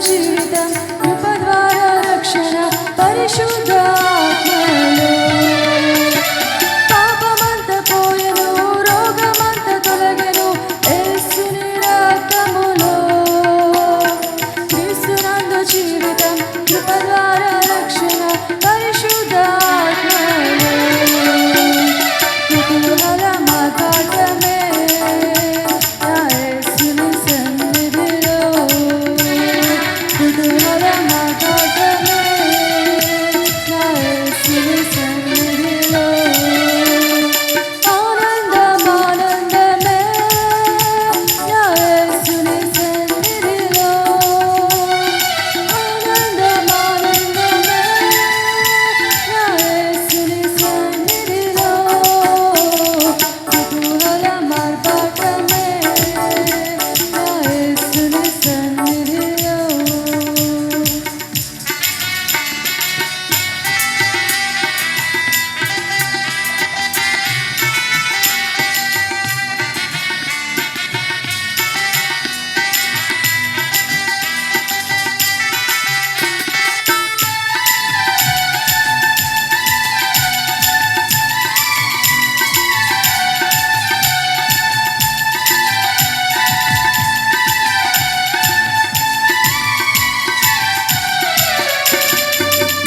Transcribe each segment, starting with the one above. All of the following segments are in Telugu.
జీవితం కృప ద్వారా రక్షణ పరిశుద్ధాత్మలో పాపమంత పోయెను రోగమంత తొలగెను యేసుని రక్తములో క్రీస్తునందు జీవితం కృప ద్వారా రక్షణ పరిశుద్ధాత్మలో కుతూహల మార్గాటమే నా యేసుని సన్నిధిలో కుతూహల మార్గాటమే నా యేసుని సన్నిధిలో ఆనందం ఆనందమే నా యేసుని సన్నిధిలో ఆనందం ఆనందమే నా యేసుని సన్నిధిలో కుతూహల మార్గాటమే నా యేసుని సన్నిధిలో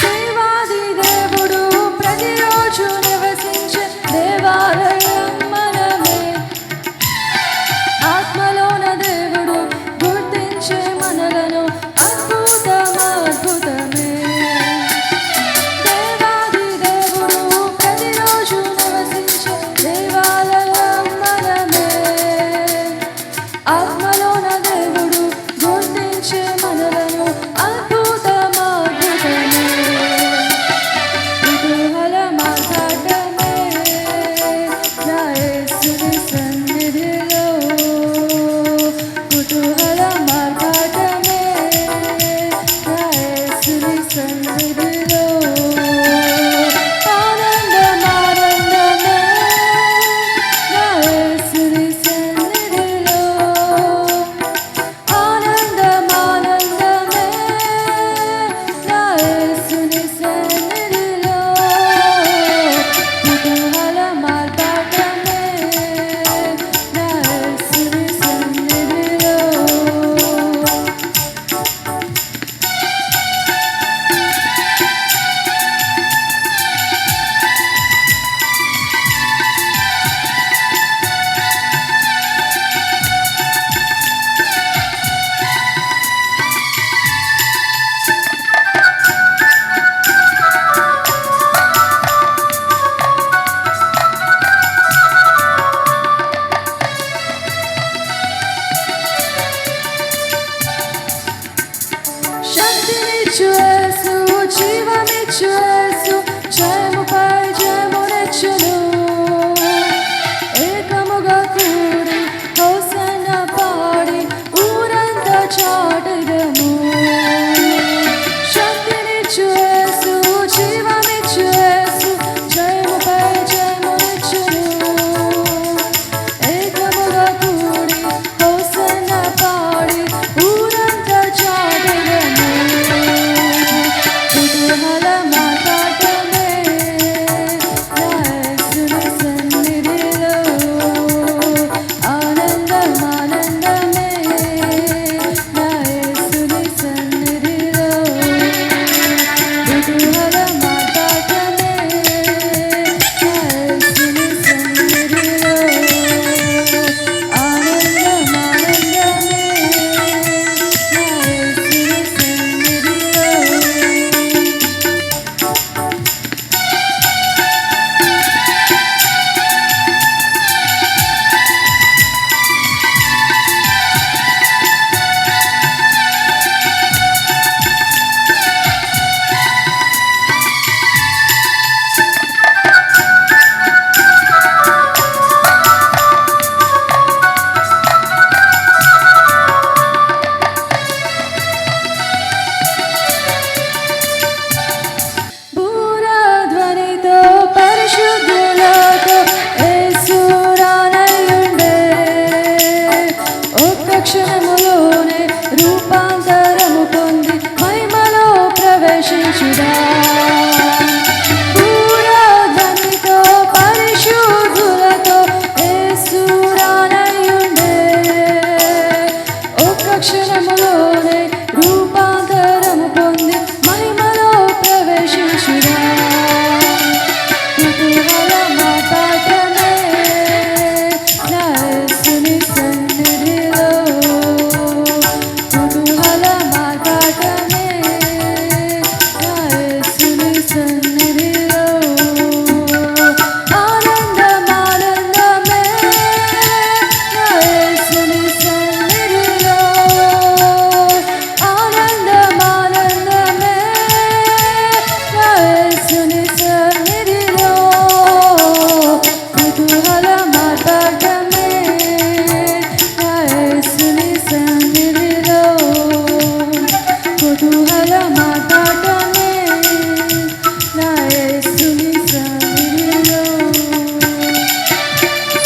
దేవాది దేవుడు ప్రతిరోజు నివసించే దేవాలయం మనమే ఆత్మలోన దేవుడు గుర్తించే మనలను అద్భుతమే దేవాది దేవుడు ప్రతిరోజు నివసించే దేవాలయం మనమే ఆత్మలోన దేవుడు గుర్తించే మనలను అద్భుతమే కుతూహల మార్గాటమే నా యేసుని సన్నిధిలో కుతూహల మార్గాటమే నా యేసుని సన్నిధిలో ఆనందం ఆనందమే నా యేసుని సన్నిధిలో ఆనందం ఆనందమే నా యేసుని సన్నిధిలో కుతూహల మార్గాటమే నా యేసుని సన్నిధిలో శక్తినిచ్చు యేసు జీవమిచ్చు యేసు జయము